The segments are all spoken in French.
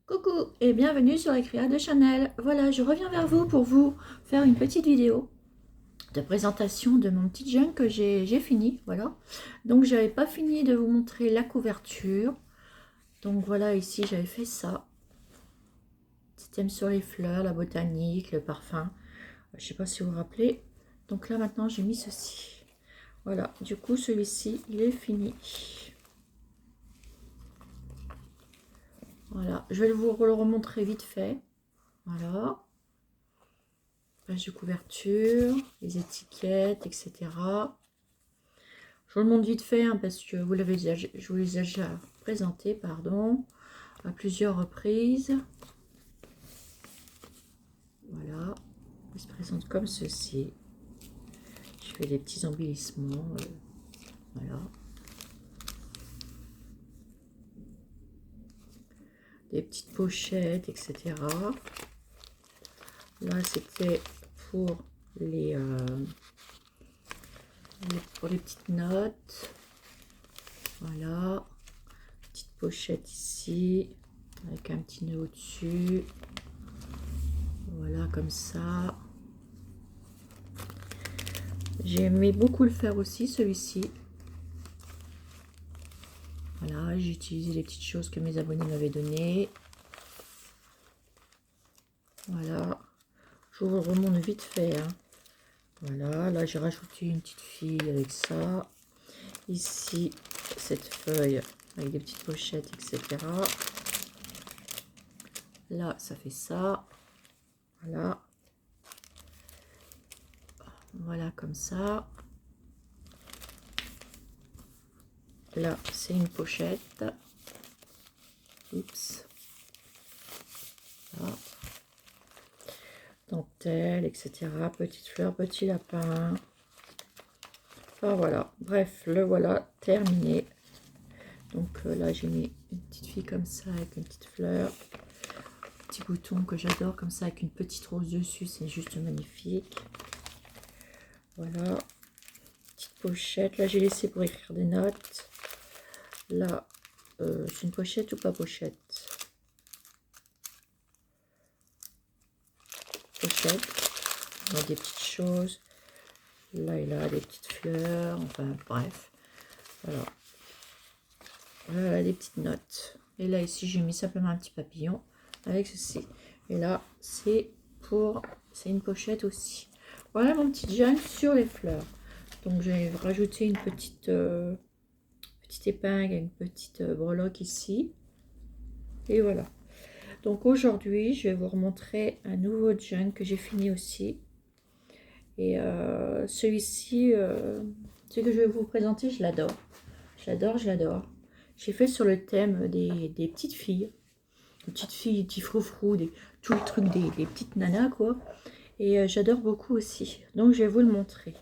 Coucou et bienvenue sur les créas de Chanel. Voilà, je reviens vers vous pour vous faire une petite vidéo de présentation de mon petit junk que j'ai fini. Voilà, donc j'avais pas fini de vous montrer la couverture. Donc voilà, ici j'avais fait ça. Thème sur les fleurs, la botanique, le parfum. Je sais pas si vous vous rappelez. Donc là maintenant j'ai mis ceci. Voilà, du coup celui-ci il est fini. Voilà, je vais vous le remontrer vite fait. Voilà. Page de couverture, les étiquettes, etc. Je vous le montre vite fait hein, parce que je vous les ai déjà présentés, pardon, à plusieurs reprises. Voilà, il se présente comme ceci. Je fais des petits embellissements, voilà. Des petites pochettes, etc. Là, c'était pour les petites notes. Voilà, petite pochette ici avec un petit nœud au-dessus. Voilà, comme ça. J'ai aimé beaucoup le faire aussi, celui-ci. Voilà, j'ai utilisé les petites choses que mes abonnés m'avaient données. Voilà, je vous remonte vite fait. Hein. Voilà, là j'ai rajouté une petite fille avec ça. Ici, cette feuille avec des petites pochettes, etc. Là, ça fait ça. Voilà. Voilà, comme ça. Là, c'est une pochette. Oups. Là. Dentelle, etc. Petite fleur, petit lapin. Enfin, voilà. Bref, le voilà terminé. Donc là, j'ai mis une petite fille comme ça avec une petite fleur. Petit bouton que j'adore comme ça avec une petite rose dessus. C'est juste magnifique. Voilà. Petite pochette. Là, j'ai laissé pour écrire des notes. Là, c'est une pochette ou pas pochette? Pochette. Il y a des petites choses. Là et là, des petites fleurs. Enfin, bref. Voilà. Voilà les petites notes. Et là, ici, j'ai mis simplement un petit papillon avec ceci. Et là, c'est une pochette aussi. Voilà mon petit junk sur les fleurs. Donc, j'ai rajouté une petite épingle, une petite breloque ici. Et voilà. Donc, aujourd'hui, je vais vous remontrer un nouveau junk que j'ai fini aussi. Et celui-ci, ce que je vais vous présenter, je l'adore. Je l'adore, je l'adore. J'ai fait sur le thème des petites filles. Des petites filles, des petits froufrous, tout le truc des petites nanas, quoi. Et j'adore beaucoup aussi. Donc, je vais vous le montrer.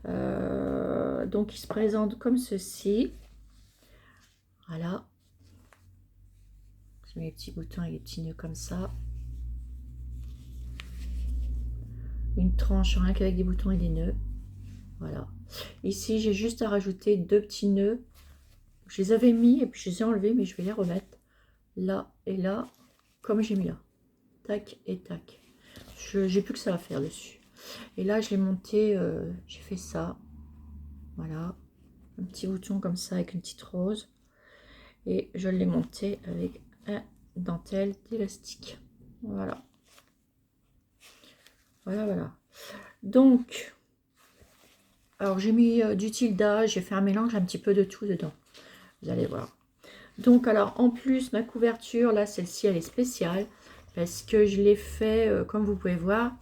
Donc, il se présente comme ceci. Voilà. Je mets les petits boutons et les petits nœuds comme ça. Une tranche rien qu'avec des boutons et des nœuds. Voilà. Ici, j'ai juste à rajouter deux petits nœuds. Je les avais mis et puis je les ai enlevés, mais je vais les remettre là et là, comme j'ai mis là. Tac et tac. J'ai plus que ça à faire dessus. Et là, je l'ai monté, j'ai fait ça. Voilà. Un petit bouton comme ça avec une petite rose. Et je l'ai monté avec un dentelle d'élastique. Voilà. Voilà, voilà. Donc, alors j'ai mis du tilda, j'ai fait un mélange un petit peu de tout dedans. Vous allez voir. Donc, alors, en plus, ma couverture, là, celle-ci, elle est spéciale. Parce que je l'ai fait, comme vous pouvez voir,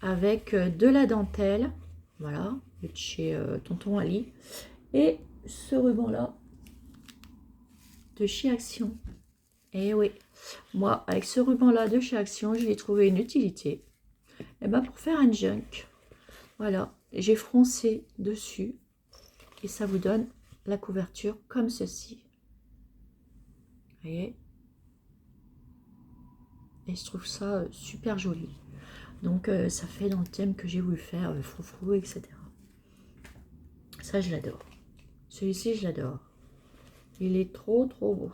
avec de la dentelle. Voilà, de chez Tonton Ali. Et ce ruban-là, de chez Action. Et oui, moi, avec ce ruban-là de chez Action, j'y ai trouvé une utilité. Et ben pour faire un junk, voilà, j'ai froncé dessus. Et ça vous donne la couverture comme ceci. Vous voyez? Et je trouve ça super joli. Donc ça fait dans le thème que j'ai voulu faire, froufrou, etc. Ça, je l'adore. Celui-ci, je l'adore. Il est trop, trop beau.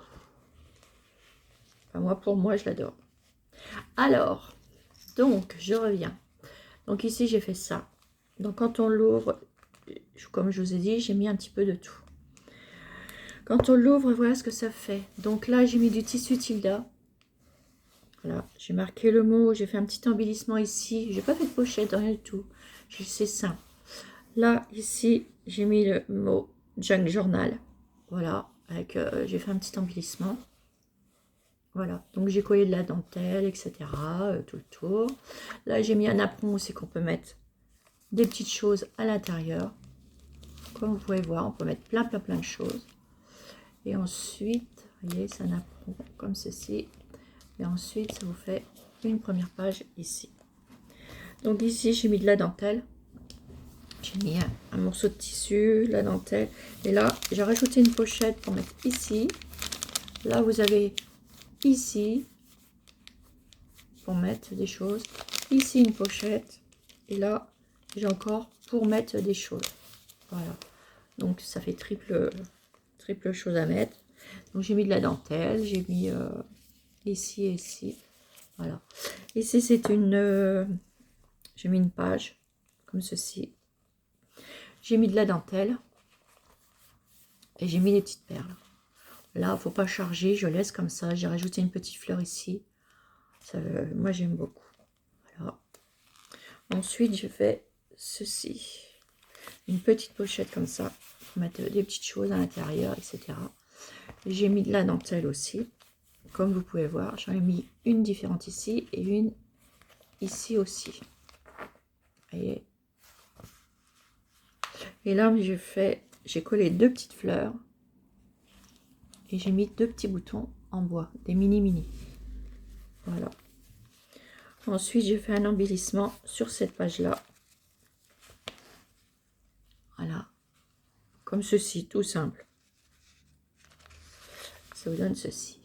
Enfin, moi, pour moi, je l'adore. Alors, donc, je reviens. Donc ici, j'ai fait ça. Donc quand on l'ouvre, comme je vous ai dit, j'ai mis un petit peu de tout. Quand on l'ouvre, voilà ce que ça fait. Donc là, j'ai mis du tissu Tilda. Voilà, j'ai marqué le mot, j'ai fait un petit embellissement ici. J'ai pas fait de pochette, rien du tout. C'est simple. Là, ici, j'ai mis le mot Junk Journal. Voilà, avec j'ai fait un petit embellissement. Voilà, donc j'ai collé de la dentelle, etc. Tout le tour. Là, j'ai mis un apron aussi qu'on peut mettre des petites choses à l'intérieur. Comme vous pouvez voir, on peut mettre plein de choses. Et ensuite, vous voyez, c'est un apron comme ceci. Et ensuite, ça vous fait une première page ici. Donc ici, j'ai mis de la dentelle. J'ai mis un morceau de tissu, la dentelle. Et là, j'ai rajouté une pochette pour mettre ici. Là, vous avez ici, pour mettre des choses. Ici, une pochette. Et là, j'ai encore pour mettre des choses. Voilà. Donc, ça fait triple chose à mettre. Donc, j'ai mis de la dentelle. J'ai mis ici et ici. Voilà. Ici, c'est une... j'ai mis une page, comme ceci. J'ai mis de la dentelle. Et j'ai mis des petites perles. Là, il ne faut pas charger. Je laisse comme ça. J'ai rajouté une petite fleur ici. Ça, moi, j'aime beaucoup. Voilà. Ensuite, je fais ceci. Une petite pochette comme ça. Pour mettre des petites choses à l'intérieur, etc. J'ai mis de la dentelle aussi. Comme vous pouvez voir, j'en ai mis une différente ici et une ici aussi. Voyez. Et là, j'ai collé deux petites fleurs et j'ai mis deux petits boutons en bois, des mini. Voilà. Ensuite, j'ai fait un embellissement sur cette page-là. Voilà. Comme ceci, tout simple. Ça vous donne ceci.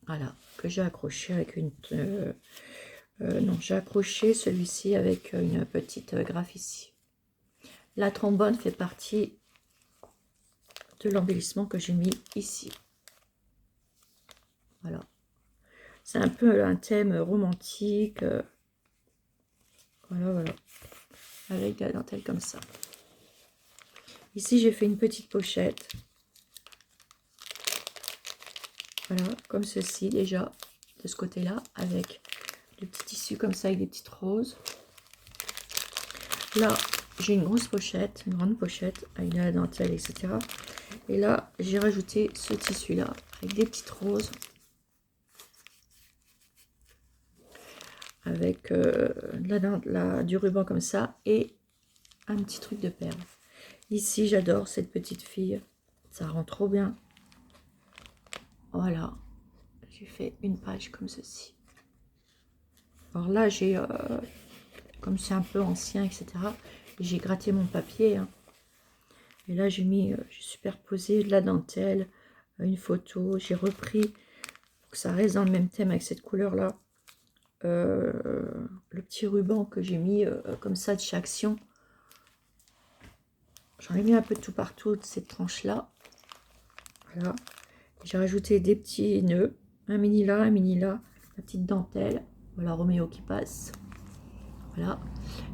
Voilà, que j'ai accroché avec une... non, j'ai accroché celui-ci avec une petite graffe ici. La trombone fait partie de l'embellissement que j'ai mis ici. Voilà. C'est un peu un thème romantique. Voilà. Avec de la dentelle comme ça. Ici, j'ai fait une petite pochette. Voilà, comme ceci déjà, de ce côté-là, avec du petit tissu comme ça, avec des petites roses. Là, j'ai une grosse pochette, une grande pochette, avec de la dentelle, etc. Et là, j'ai rajouté ce tissu-là, avec des petites roses. Avec du ruban comme ça, et un petit truc de perles. Ici, j'adore cette petite fille. Ça rend trop bien. Voilà. J'ai fait une page comme ceci. Alors là, j'ai... comme c'est un peu ancien, etc. J'ai gratté mon papier. Hein. Et là, j'ai superposé de la dentelle, une photo. J'ai repris, pour que ça reste dans le même thème avec cette couleur-là, le petit ruban que j'ai mis comme ça de chez Action. J'en ai mis un peu de tout partout de cette tranche-là. Voilà. J'ai rajouté des petits nœuds. Un mini là, la petite dentelle. Voilà, Roméo qui passe. Voilà.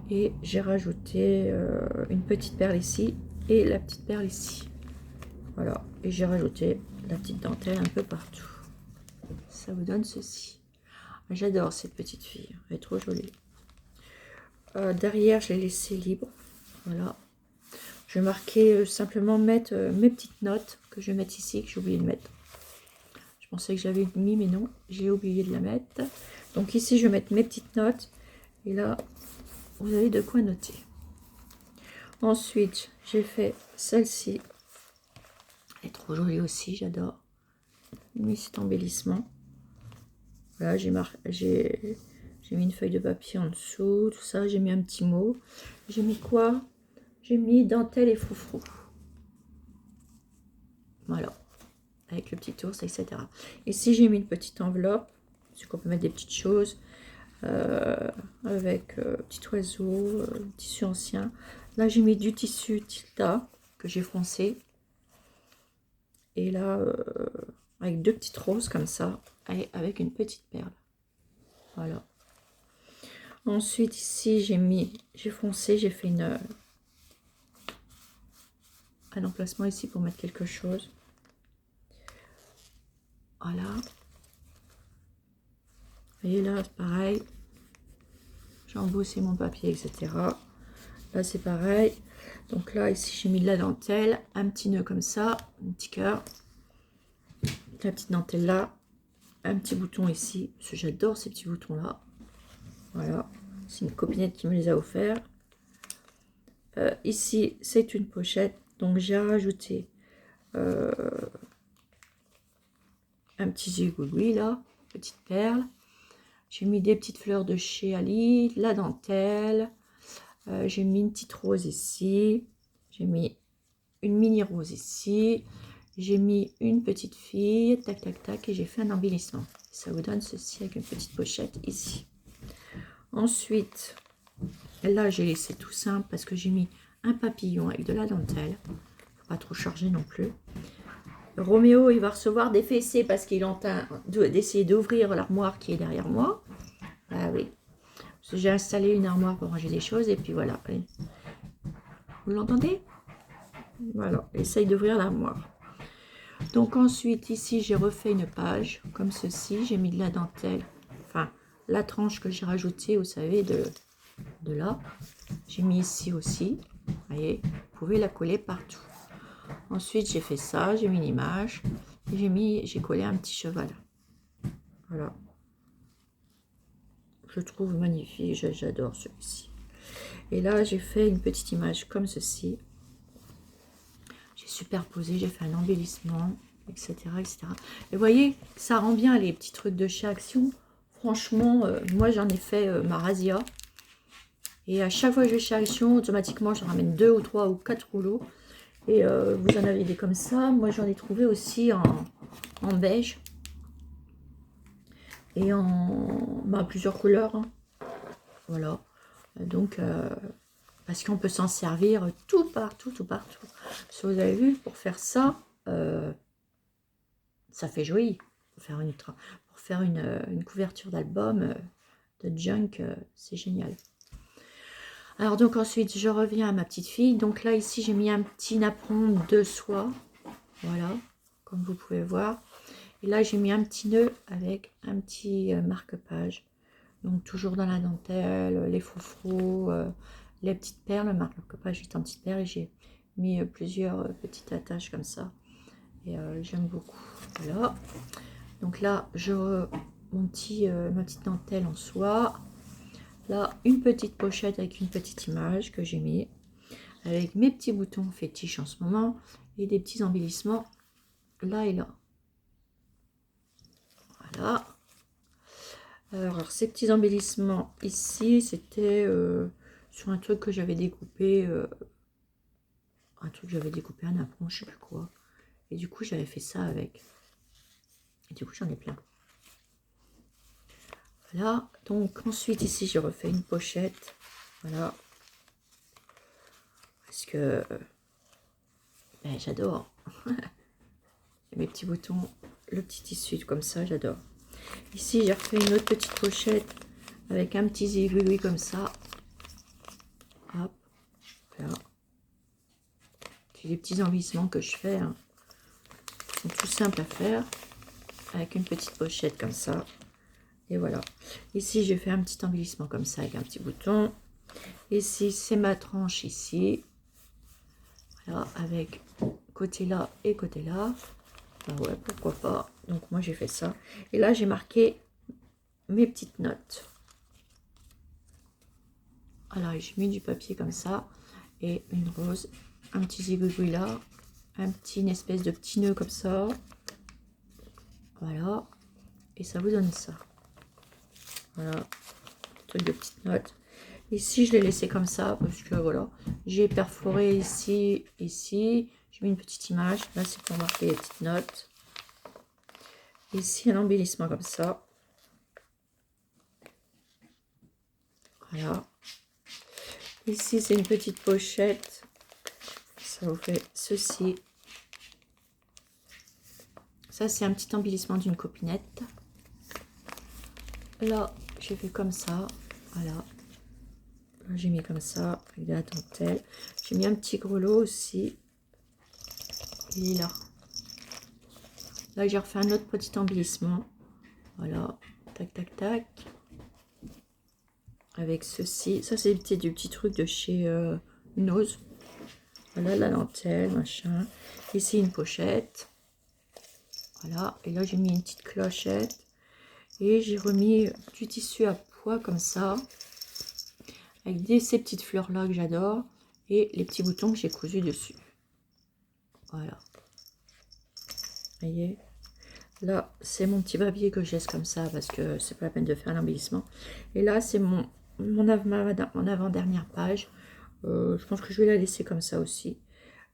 Et j'ai rajouté une petite perle ici et la petite perle ici. Voilà. Et j'ai rajouté la petite dentelle un peu partout. Ça vous donne ceci. J'adore cette petite fille. Elle est trop jolie. Derrière, je l'ai laissé libre. Voilà. Je vais marquer simplement mettre mes petites notes que je vais mettre ici, que j'ai oublié de mettre. Je pensais que j'avais mis, mais non, j'ai oublié de la mettre. Donc ici, je vais mettre mes petites notes. Et là, vous avez de quoi noter. Ensuite, j'ai fait celle-ci. Elle est trop jolie aussi, j'adore. J'ai mis cet embellissement. Voilà, j'ai mis une feuille de papier en dessous, tout ça. J'ai mis un petit mot. J'ai mis quoi? J'ai mis dentelle et froufrou. Voilà. Avec le petit ours, etc. Ici, j'ai mis une petite enveloppe. C'est qu'on peut mettre des petites choses. Avec petit oiseau, tissu ancien. Là, j'ai mis du tissu Tilda que j'ai froncé. Et là, avec 2 petites roses comme ça, et avec une petite perle. Voilà. Ensuite, ici, j'ai foncé, j'ai fait un emplacement ici pour mettre quelque chose. Voilà. Et là, c'est pareil. J'ai embossé mon papier, etc. Là, c'est pareil. Donc là, ici, j'ai mis de la dentelle. Un petit nœud comme ça. Un petit cœur. La petite dentelle là. Un petit bouton ici. Parce que j'adore ces petits boutons-là. Voilà. C'est une copinette qui me les a offerts. Ici, c'est une pochette. Donc, j'ai rajouté un petit zigouigoui là. Petite perle. J'ai mis des petites fleurs de chez Ali. La dentelle. J'ai mis une petite rose ici. J'ai mis une mini rose ici. J'ai mis une petite fille. Tac, tac, tac. Et j'ai fait un embellissement. Ça vous donne ceci avec une petite pochette ici. Ensuite, là, j'ai laissé tout simple parce que j'ai mis un papillon avec de la dentelle. Faut pas trop charger non plus. Roméo, il va recevoir des fessées parce qu'il est en train d'essayer d'ouvrir l'armoire qui est derrière moi. Ah oui. J'ai installé une armoire pour ranger des choses et puis voilà. Vous l'entendez? Voilà, essaye d'ouvrir l'armoire. Donc ensuite, ici, j'ai refait une page comme ceci. J'ai mis de la dentelle, enfin, la tranche que j'ai rajoutée, vous savez, de là. J'ai mis ici aussi. Vous voyez, vous pouvez la coller partout. Ensuite, j'ai fait ça, j'ai mis une image. Et j'ai collé un petit cheval. Voilà. Je le trouve magnifique, j'adore celui-ci. Et là, j'ai fait une petite image comme ceci. J'ai superposé, j'ai fait un embellissement, etc., etc. Et vous voyez, ça rend bien les petits trucs de chez Action. Franchement, moi, j'en ai fait ma razzia. Et à chaque fois que je vais chez Action, automatiquement, je ramène 2 ou 3 ou 4 rouleaux. Et vous en avez des comme ça. Moi, j'en ai trouvé aussi en beige. Et en plusieurs couleurs. Hein. Voilà. Donc, parce qu'on peut s'en servir tout partout, tout partout. Si vous avez vu, pour faire ça, ça fait joli. Pour faire une couverture d'album de junk, c'est génial. Alors donc ensuite, je reviens à ma petite fille. Donc là, ici, j'ai mis un petit napperon de soie. Voilà, comme vous pouvez voir. Et là, j'ai mis un petit nœud avec un petit marque-page. Donc toujours dans la dentelle, les froufrous, les petites perles. Le marque-page est en petites perles et j'ai mis plusieurs petites attaches comme ça. Et j'aime beaucoup. Voilà. Donc là, ma petite dentelle en soie. Là, une petite pochette avec une petite image que j'ai mis. Avec mes petits boutons fétiches en ce moment. Et des petits embellissements là et là. Voilà. Alors, ces petits embellissements ici, c'était sur un truc que j'avais découpé. Un apron, je sais plus quoi. Et du coup, j'avais fait ça avec. Et du coup, j'en ai plein. Voilà. Donc, ensuite, ici, j'ai refait une pochette. Voilà. Parce que ben, j'adore. Mes petits boutons, le petit tissu comme ça, j'adore. Ici, j'ai refait une autre petite pochette avec un petit zigouigoui comme ça. Hop, là. C'est des petits embellissements que je fais. Hein. Ils sont tout simples à faire. Avec une petite pochette comme ça. Et voilà. Ici, j'ai fait un petit embellissement comme ça avec un petit bouton. Ici, c'est ma tranche ici. Voilà, avec côté là et côté là. Ben ouais, pourquoi pas. Donc, moi, j'ai fait ça. Et là, j'ai marqué mes petites notes. Alors, j'ai mis du papier comme ça. Et une rose. Un petit zigouigoui là. Une espèce de petit nœud comme ça. Voilà. Et ça vous donne ça. Voilà. Truc de petites notes. Ici, je l'ai laissé comme ça parce que voilà, j'ai perforé ici, ici. J'ai mis une petite image. Là, c'est pour marquer les petites notes. Ici, un embellissement comme ça. Voilà. Ici, c'est une petite pochette. Ça vous fait ceci. Ça, c'est un petit embellissement d'une copinette. Là, j'ai fait comme ça. Voilà. Là, j'ai mis comme ça, avec de la dentelle. J'ai mis un petit grelot aussi. Il est là. Là, j'ai refait un autre petit embellissement. Voilà. Tac, tac, tac. Avec ceci. Ça, c'est du petit truc de chez Nose. Voilà, la dentelle, machin. Ici, une pochette. Voilà. Et là, j'ai mis une petite clochette. Et j'ai remis du tissu à pois comme ça. Avec ces petites fleurs là que j'adore. Et les petits boutons que j'ai cousus dessus. Voilà. Vous voyez. Là, c'est mon petit babier que je laisse comme ça parce que c'est pas la peine de faire l'embellissement. Et là, c'est mon avant-dernière page. Je pense que je vais la laisser comme ça aussi.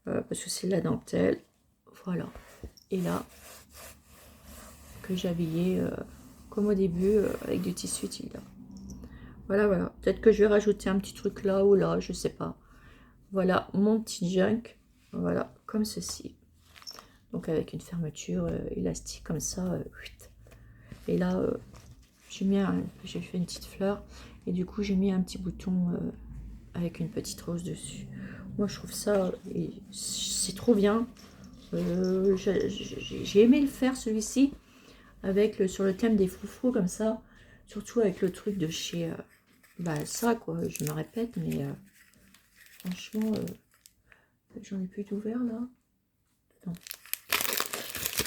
Parce que c'est de la dentelle. Voilà. Et là, que j'ai habillé comme au début avec du tissu Tilda. Voilà, voilà. Peut-être que je vais rajouter un petit truc là ou là, je sais pas. Voilà mon petit junk. Voilà, comme ceci. Donc avec une fermeture élastique comme ça. Et là, j'ai fait une petite fleur. Et du coup, j'ai mis un petit bouton avec une petite rose dessus. Moi, je trouve ça, c'est trop bien. J'ai aimé le faire, celui-ci, avec sur le thème des froufrous, comme ça. Surtout avec le truc de chez... ça, quoi. Je me répète, mais franchement, j'en ai plus d'ouvert, là. Non.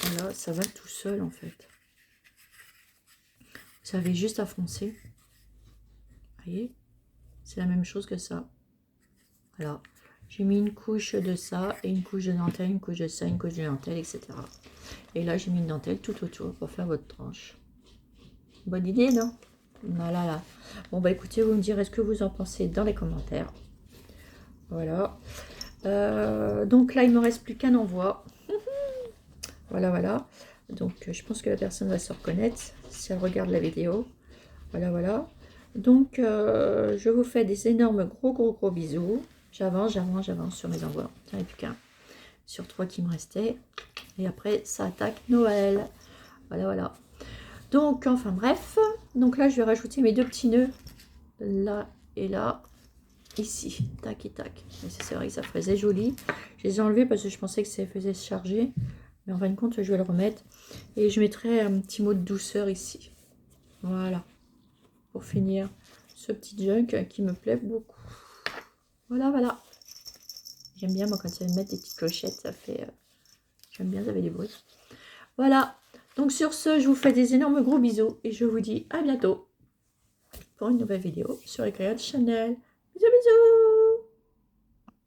Voilà, ça va tout seul, en fait. Vous avez juste à foncer. Vous voyez? C'est la même chose que ça. Voilà. J'ai mis une couche de ça et une couche de dentelle, une couche de ça, une couche de dentelle, etc. Et là, j'ai mis une dentelle tout autour pour faire votre tranche. Bonne idée, non? Voilà, là. Bon, bah écoutez, vous me direz ce que vous en pensez dans les commentaires. Voilà. Donc là, il ne me reste plus qu'un envoi. Voilà, voilà. Donc, je pense que la personne va se reconnaître si elle regarde la vidéo. Voilà, voilà. Donc, je vous fais des énormes gros bisous. J'avance sur mes envois. J'en ai plus qu'un. Sur 3 qui me restaient. Et après, ça attaque Noël. Voilà, voilà. Donc, enfin bref. Donc là, je vais rajouter mes 2 petits nœuds. Là et là. Ici. Tac et tac. C'est vrai que ça faisait joli. Je les ai enlevés parce que je pensais que ça faisait se charger. Mais en fin de compte, je vais le remettre. Et je mettrai un petit mot de douceur ici. Voilà. Pour finir ce petit junk qui me plaît beaucoup. Voilà, voilà. J'aime bien, moi, quand ça me met des petites clochettes, ça fait... J'aime bien, ça fait des bruits. Voilà. Donc, sur ce, je vous fais des énormes gros bisous. Et je vous dis à bientôt pour une nouvelle vidéo sur Eclairage Channel. Bisous, bisous.